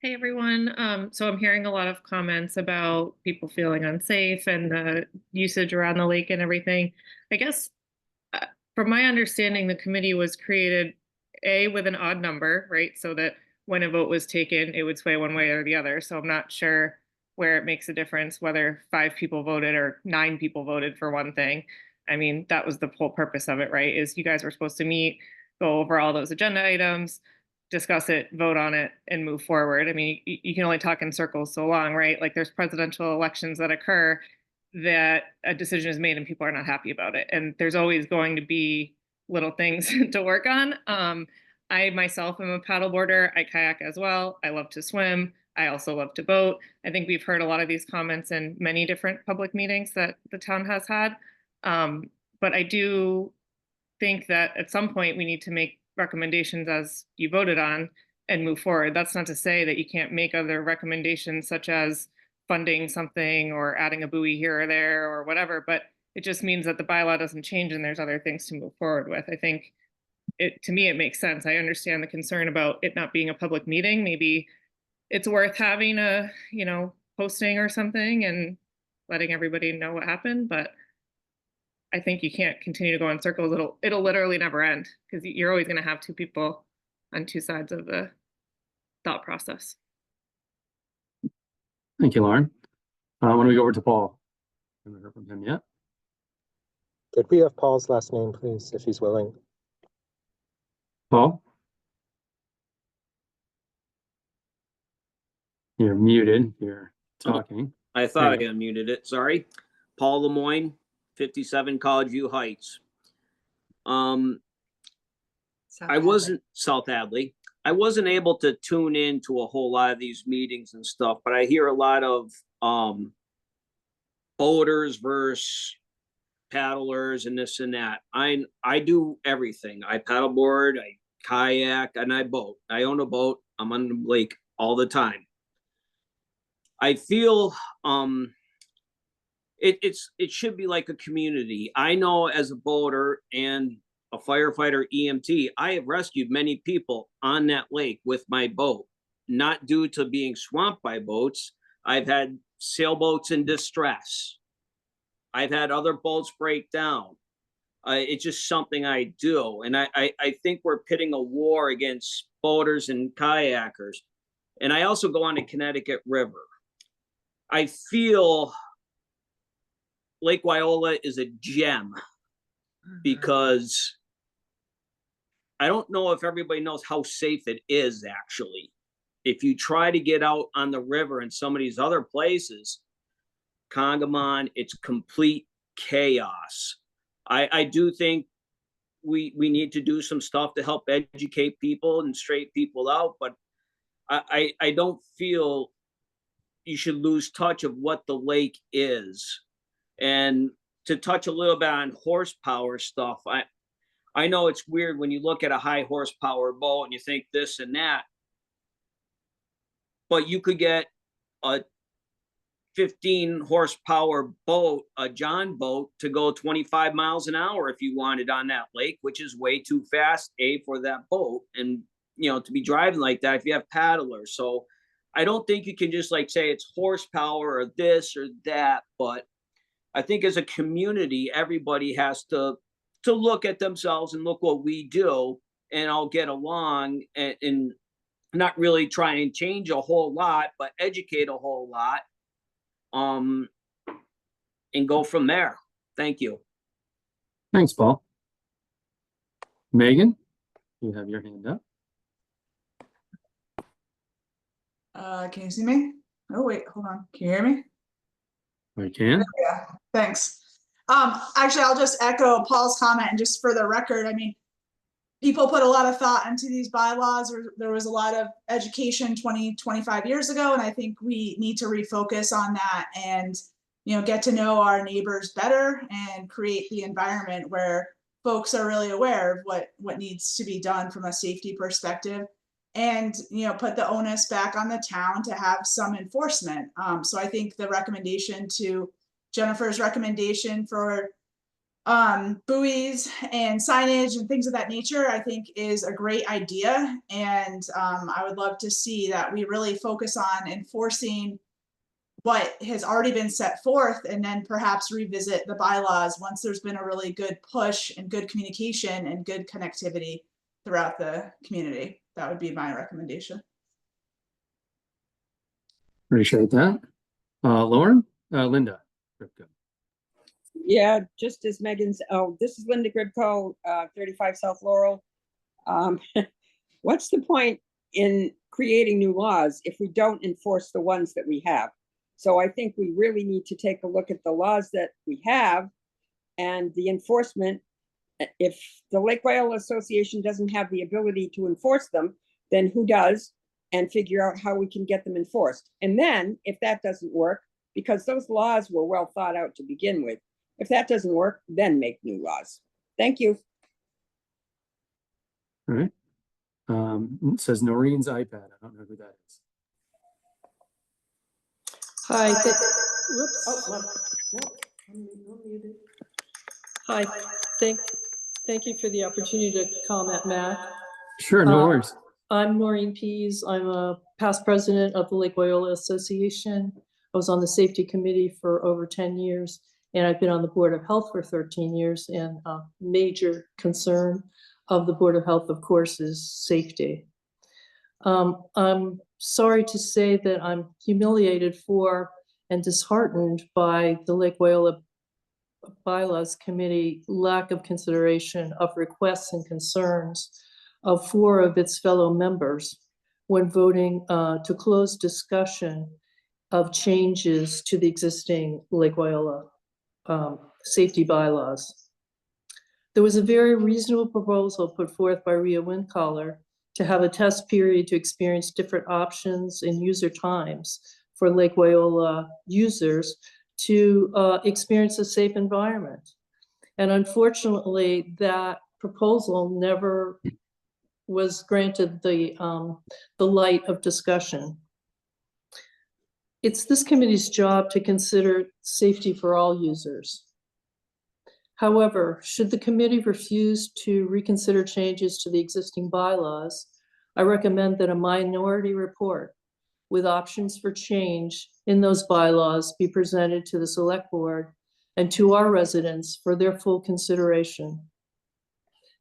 Hey everyone. So I'm hearing a lot of comments about people feeling unsafe and the usage around the lake and everything. I guess from my understanding, the committee was created with an odd number, right? So that when a vote was taken, it would sway one way or the other. So I'm not sure where it makes a difference whether 5 people voted or 9 people voted for one thing. I mean, that was the whole purpose of it, right? Is you guys were supposed to meet, go over all those agenda items, discuss it, vote on it, and move forward. I mean, you can only talk in circles so long, right? Like there's presidential elections that occur that a decision is made and people are not happy about it. And there's always going to be little things to work on. I myself am a paddleboarder. I kayak as well. I love to swim. I also love to boat. I think we've heard a lot of these comments in many different public meetings that the town has had. But I do think that at some point we need to make recommendations as you voted on and move forward. That's not to say that you can't make other recommendations such as funding something or adding a buoy here or there or whatever, but it just means that the bylaw doesn't change and there's other things to move forward with. I think to me, it makes sense. I understand the concern about it not being a public meeting. Maybe it's worth having a, posting or something and letting everybody know what happened, but I think you can't continue to go in circles. It'll literally never end because you're always going to have 2 people on 2 sides of the thought process. Thank you, Lauren. Why don't we go over to Paul? Haven't heard from him yet. Could we have Paul's last name, please, if he's willing? Paul? You're muted. You're talking. I thought I There unmuted it. Sorry. Paul Lemoyne, 57 College View Heights. I wasn't South Hadley. I wasn't able to tune in to a whole lot of these meetings and stuff, but I hear a lot of boaters versus paddlers and this and that. I do everything. I paddleboard, I kayak, and I boat. I own a boat. I'm on the lake all the time. I feel it should be like a community. I know as a boater and a firefighter EMT, I have rescued many people on that lake with my boat, not due to being swamped by boats. I've had sailboats in distress. I've had other boats break down. It's just something I do. And I think we're pitting a war against boaters and kayakers. And I also go on the Connecticut River. I feel Lake Wyola is a gem because I don't know if everybody knows how safe it is actually. If you try to get out on the river and some of these other places, Congamon, it's complete chaos. I do think we need to do some stuff to help educate people and straighten people out, but I don't feel you should lose touch of what the lake is. And to touch a little bit on horsepower stuff, I know it's weird when you look at a high horsepower boat and you think this and that, but you could get a 15 horsepower boat, a John boat, to go 25 miles an hour if you wanted on that lake, which is way too fast, for that boat. And, you know, to be driving like that if you have paddlers. So I don't think you can just like say it's horsepower or this or that, but I think as a community, everybody has to look at themselves and look what we do, and I'll get along and not really try and change a whole lot, but educate a whole lot. And go from there. Thank you. Thanks, Paul. Megan, you have your hand up. Can you see me? Oh, wait, hold on. Can you hear me? I can. Yeah, thanks. Actually, I'll just echo Paul's comment, and just for the record, I mean, people put a lot of thought into these bylaws. There was a lot of education 20, 25 years ago, and I think we need to refocus on that and, you know, get to know our neighbors better and create the environment where folks are really aware of what needs to be done from a safety perspective, and, you know, put the onus back on the town to have some enforcement. So I think the recommendation to Jennifer's recommendation for buoys and signage and things of that nature, I think is a great idea. And I would love to see that we really focus on enforcing what has already been set forth, and then perhaps revisit the bylaws once there's been a really good push and good communication and good connectivity throughout the community. That would be my recommendation. Appreciate that. Lauren, Linda. Yeah, just as Megan's, this is Linda Gribko, 35 South Laurel. What's the point in creating new laws if we don't enforce the ones that we have? So I think we really need to take a look at the laws that we have and the enforcement. If the Lake Wyola Association doesn't have the ability to enforce them, then who does? And figure out how we can get them enforced. And then if that doesn't work, because those laws were well thought out to begin with, if that doesn't work, then make new laws. Thank you. All right. It says Noreen's iPad. I don't know who that is. Hi. Whoops. Oh, well, no, unmuted. Hi. Thank you for the opportunity to comment, Mac. Sure, no worries. I'm Noreen Pease. I'm a past president of the Lake Wyola Association. I was on the safety committee for over 10 years, and I've been on the Board of Health for 13 years. And a major concern of the Board of Health, of course, is safety. I'm sorry to say that I'm humiliated for and disheartened by the Lake Wyola Bylaws Committee lack of consideration of requests and concerns of 4 of its fellow members when voting to close discussion of changes to the existing Lake Wyola safety bylaws. There was a very reasonable proposal put forth by Ria Windcaller to have a test period to experience different options and user times for Lake Wyola users to experience a safe environment. And unfortunately, that proposal never was granted the light of discussion. It's this committee's job to consider safety for all users. However, should the committee refuse to reconsider changes to the existing bylaws, I recommend that a minority report with options for change in those bylaws be presented to the select board and to our residents for their full consideration.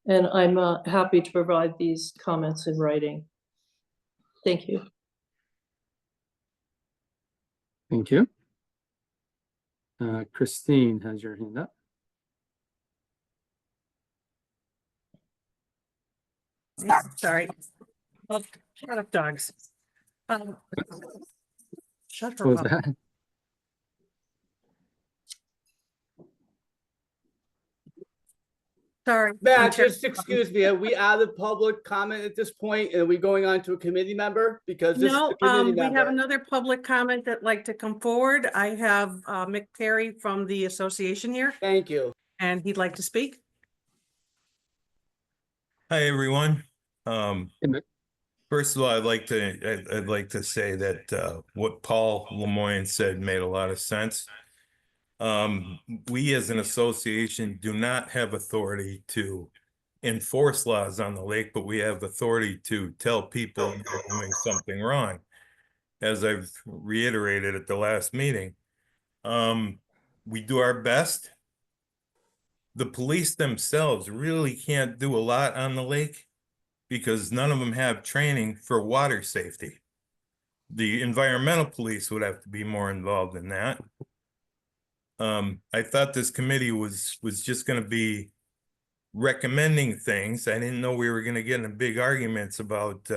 And I'm happy to provide these comments in writing. Thank you. Thank you. Christine has your hand up. Sorry. Oh, shut up, dogs. Shut her What was up. that? Sorry. I'm Matt, Chair- just excuse me, are we out of public comment at this point? Are we going on to a committee member? Because this is No, a committee we have member. another public comment that'd like to come forward. I have Mick Perry from the association here, Thank you. and he'd like to speak. Hi, everyone. Hey, Mick. First of all, I'd like to say that what Paul Lemoyne said made a lot of sense. We as an association do not have authority to enforce laws on the lake, but we have authority to tell people they're doing something wrong, as I've reiterated at the last meeting. We do our best. The police themselves really can't do a lot on the lake because none of them have training for water safety. The environmental police would have to be more involved in that. I thought this committee was just going to be recommending things. I didn't know we were going to get into big arguments about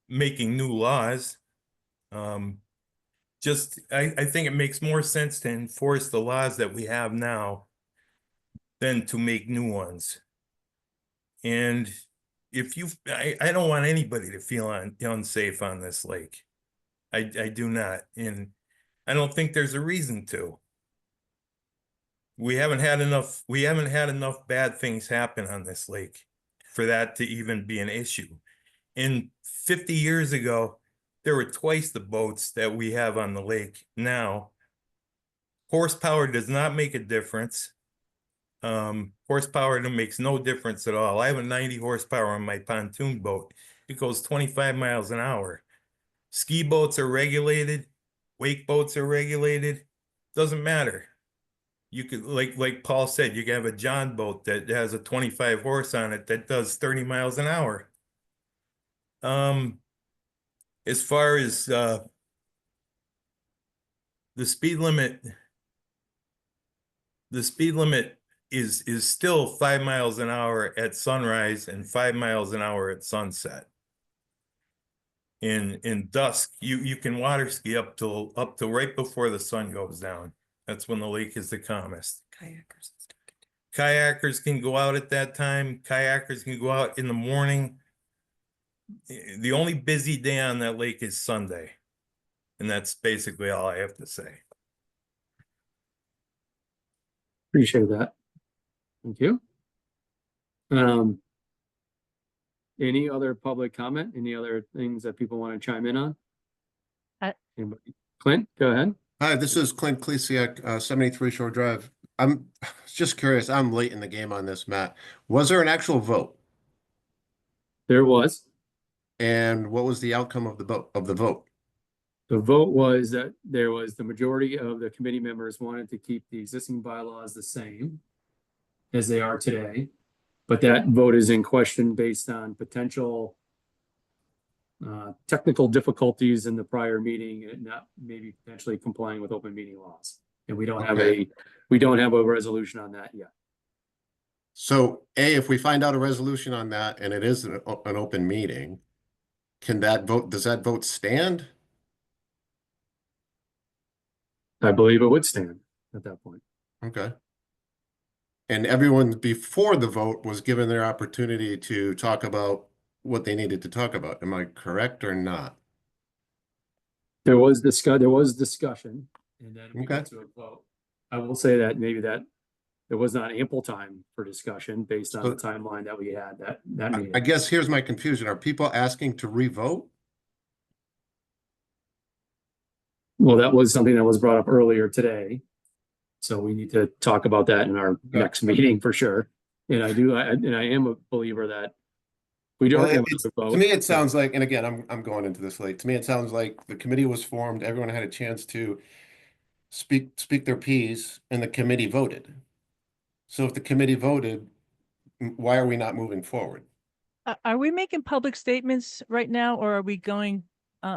making new laws. I think it makes more sense to enforce the laws that we have now than to make new ones. And I don't want anybody to feel unsafe on this lake. I do not. And I don't think there's a reason to. We haven't had enough bad things happen on this lake for that to even be an issue. And 50 years ago, there were twice the boats that we have on the lake now. Horsepower does not make a difference. Horsepower makes no difference at all. I have a 90 horsepower on my pontoon boat. It goes 25 miles an hour. Ski boats are regulated. Wake boats are regulated. Doesn't matter. You could, like Paul said, you can have a John boat that has a 25 horse on it that does 30 miles an hour. As far as the speed limit is still 5 miles an hour at sunrise and 5 miles an hour at sunset. In dusk, you can water ski up to right before the sun goes down. That's when the lake is the calmest. Kayakers can go out at that time. Kayakers can go out in the morning. The only busy day on that lake is Sunday. And that's basically all I have to say. Appreciate that. Thank you. Any other public comment? Any other things that people want to chime in on? Anybody? Clint, go ahead. Hi, this is Clint Klesiak, 73 Shore Drive. I'm just curious. I'm late in the game on this, Matt. Was there an actual vote? There was. And what was the outcome of the vote? The vote was that there was the majority of the committee members wanted to keep the existing bylaws the same as they are today. But that vote is in question based on potential technical difficulties in the prior meeting and not maybe potentially complying with open meeting laws. And we don't have a resolution on that yet. So if we find out a resolution on that and it is an open meeting, does that vote stand? I believe it would stand at that point. Okay. And everyone before the vote was given their opportunity to talk about what they needed to talk about. Am I correct or not? There was discussion, and then we got to a vote. I will say that maybe that there was not ample time for discussion based on the timeline that we had that meeting. I guess here's my confusion. Are people asking to re-vote? Well, that was something that was brought up earlier today. So we need to talk about that in our next meeting for sure. And I am a believer that we don't have a vote. To me, it sounds like, and again, I'm going into this late. To me, it sounds like the committee was formed, everyone had a chance to speak their piece, and the committee voted. So if the committee voted, why are we not moving forward? Are we making public statements right now, or are we going,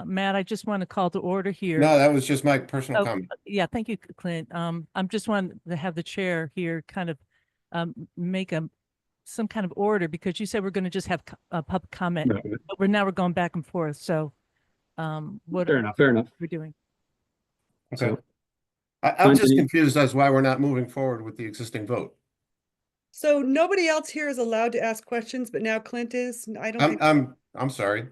Matt, I just want to call to order here. No, that was just my personal comment. Yeah, thank you, Clint. I'm just wanting to have the chair here kind of make some kind of order, because you said we're going to just have a public comment, but we're going back and forth. So what fair enough. we're doing. Okay. I'm just Anthony? confused as why we're not moving forward with the existing vote. So nobody else here is allowed to ask questions, but now Clint is. I don't think, I'm sorry.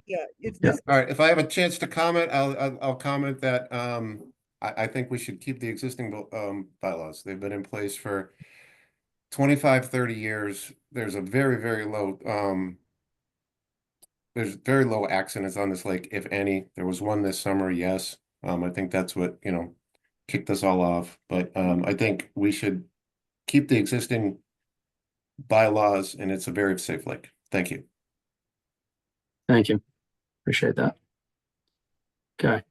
yeah, it's Yeah. this. All right, if I have a chance to comment, I'll comment that, I think we should keep the existing, bylaws. They've been in place for 25, 30 years. There's a very, very low, there's very low accidents on this lake, if any. There was one this summer, yes. I think that's what, kicked us all off. But, I think we should keep the existing bylaws, and it's a very safe lake. Thank you. Thank you. Appreciate that. Okay.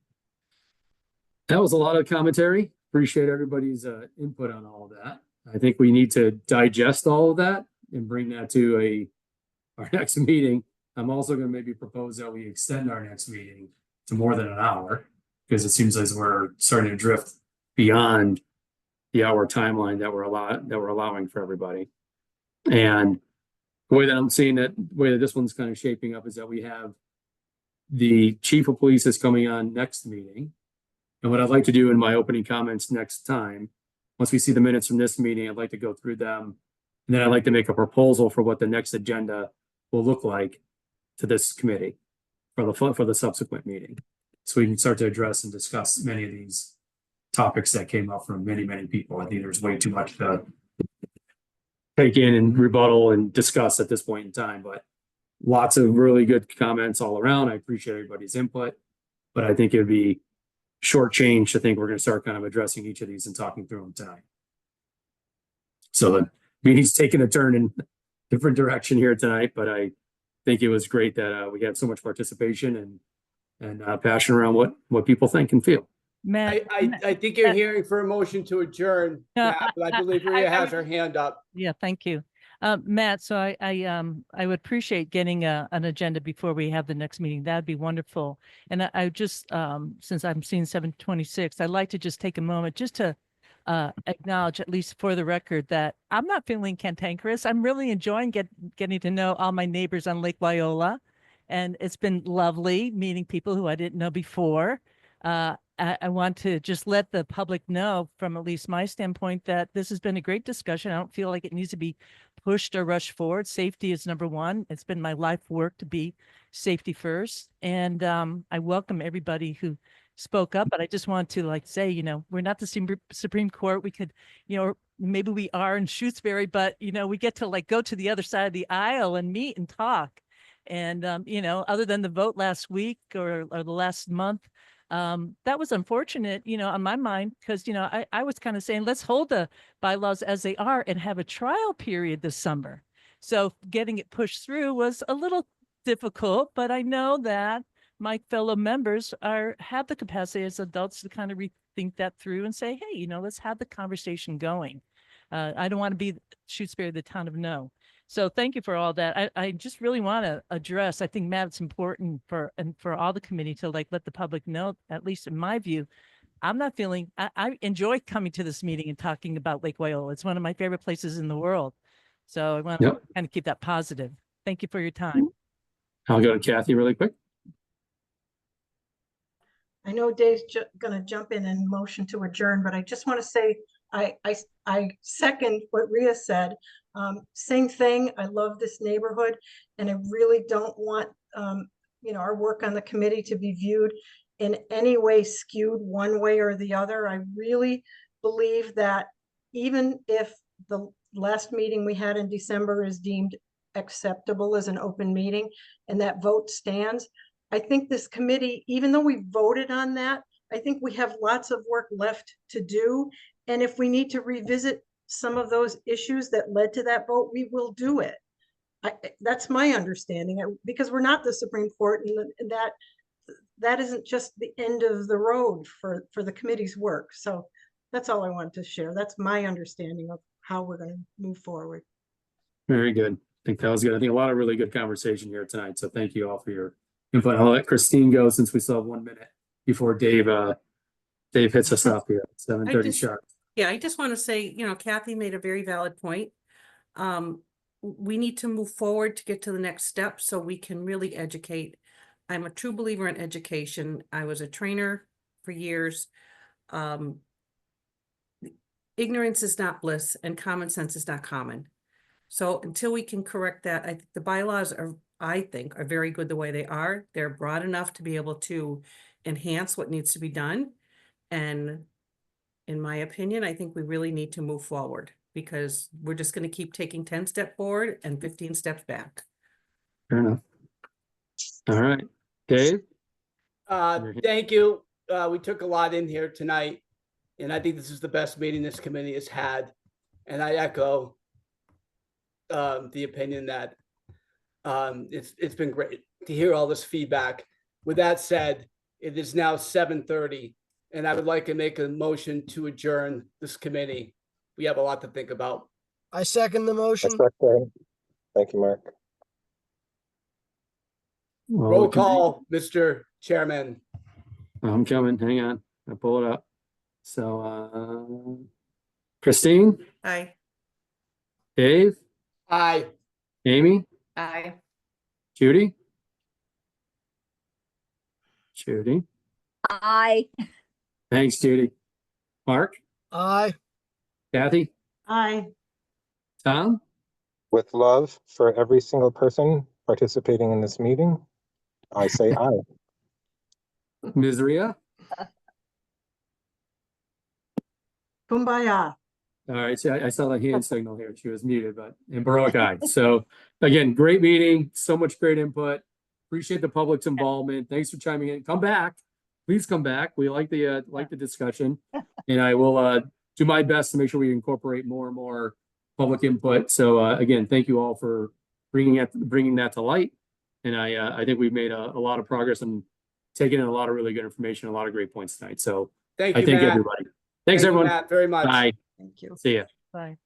That was a lot of commentary. Appreciate everybody's input on all of that. I think we need to digest all of that and bring that to our next meeting. I'm also going to maybe propose that we extend our next meeting to more than an hour, because it seems as we're starting to drift beyond the hour timeline that we're allowing for everybody. And the way that I'm seeing that, the way that this one's kind of shaping up is that we have the chief of police is coming on next meeting. And what I'd like to do in my opening comments next time, once we see the minutes from this meeting, I'd like to go through them. And then I'd like to make a proposal for what the next agenda will look like to this committee for the subsequent meeting. So we can start to address and discuss many of these topics that came up from many, many people. I think there's way too much to take in and rebuttal and discuss at this point in time, but lots of really good comments all around. I appreciate everybody's input, but I think it would be shortchanged to think we're going to start kind of addressing each of these and talking through them tonight. So the meeting's taking a turn in a different direction here tonight, but I think it was great that we had so much participation and passion around what people think and feel. Matt, I think you're hearing for a motion to adjourn, No, Matt, but I believe Rhea has her hand up. yeah, thank you. Matt, so I would appreciate getting an agenda before we have the next meeting. That'd be wonderful. And I just, since I'm seeing 726, I'd like to just take a moment just to acknowledge, at least for the record, that I'm not feeling cantankerous. I'm really enjoying getting to know all my neighbors on Lake Wyola. And it's been lovely meeting people who I didn't know before. I want to just let the public know, from at least my standpoint, that this has been a great discussion. I don't feel like it needs to be pushed or rushed forward. Safety is number one. It's been my life work to be safety first. And I welcome everybody who spoke up, but I just want to say, we're not the Supreme Court. We could, maybe we are in Shutesbury, but, we get to go to the other side of the aisle and meet and talk. And, other than the vote last week or the last month, that was unfortunate, on my mind, because, I was kind of saying, let's hold the bylaws as they are and have a trial period this summer. So getting it pushed through was a little difficult, but I know that my fellow members have the capacity as adults to kind of rethink that through and say, hey, let's have the conversation going. I don't want to be Shutesbury, the town of no. So thank you for all that. I just really want to address, I think, Matt, it's important for all the committee to let the public know, at least in my view, I'm not feeling, I enjoy coming to this meeting and talking about Lake Wyola. It's one of my favorite places in the world. So I want to kind of keep that positive. Thank you for your time. I'll go to Kathy really quick. I know Dave's going to jump in and motion to adjourn, but I just want to say I second what Rhea said. Same thing. I love this neighborhood, and I really don't want our work on the committee to be viewed in any way skewed one way or the other. I really believe that even if the last meeting we had in December is deemed acceptable as an open meeting and that vote stands, I think this committee, even though we voted on that, I think we have lots of work left to do. And if we need to revisit some of those issues that led to that vote, we will do it. That's my understanding, because we're not the Supreme Court, and that isn't just the end of the road for the committee's work. So that's all I wanted to share. That's my understanding of how we're going to move forward. Very good. I think that was good. I think a lot of really good conversation here tonight. So thank you all for your input. I'll let Christine go since we still have 1 minute before Dave hits us up here at 7:30 sharp. Yeah, I just want to say, Kathy made a very valid point. We need to move forward to get to the next step so we can really educate. I'm a true believer in education. I was a trainer for years. ignorance is not bliss and common sense is not common. So until we can correct that, I think the bylaws are, I think, are very good the way they are. They're broad enough to be able to enhance what needs to be done. And in my opinion, I think we really need to move forward because we're just going to keep taking 10 steps forward and 15 steps back. Fair enough. All right, Dave? Thank you. We took a lot in here tonight, and I think this is the best meeting this committee has had. And I echo the opinion that it's been great to hear all this feedback. With that said, it is now 7:30, and I would like to make a motion to adjourn this committee. We have a lot to think about. I second the motion. Thank you, Mark. Well, Roll we can- call, Mr. Chairman. I'm coming, hang on, I'll pull it up. So, Christine, Aye. Dave, Aye. Amy, Aye. Judy? Judy, Aye. thanks, Judy. Mark, Aye. Kathy, Aye. Tom? With love for every single person participating in this meeting, I say aye. Ms. Ria? Kumbaya. All right, so I saw the hand signal here. She was muted, but in Baroque eye. So again, great meeting, so much great input. Appreciate the public's involvement. Thanks for chiming in. Come back. Please come back. We like the discussion. And I will do my best to make sure we incorporate more and more public input. So again, thank you all for bringing that to light. And I think we've made a lot of progress and taken in a lot of really good information, a lot of great points tonight. So Thank I you, thank Matt. everybody. Thanks, Thank you, everyone. Matt, very much. Bye. Thank you. See ya. Bye.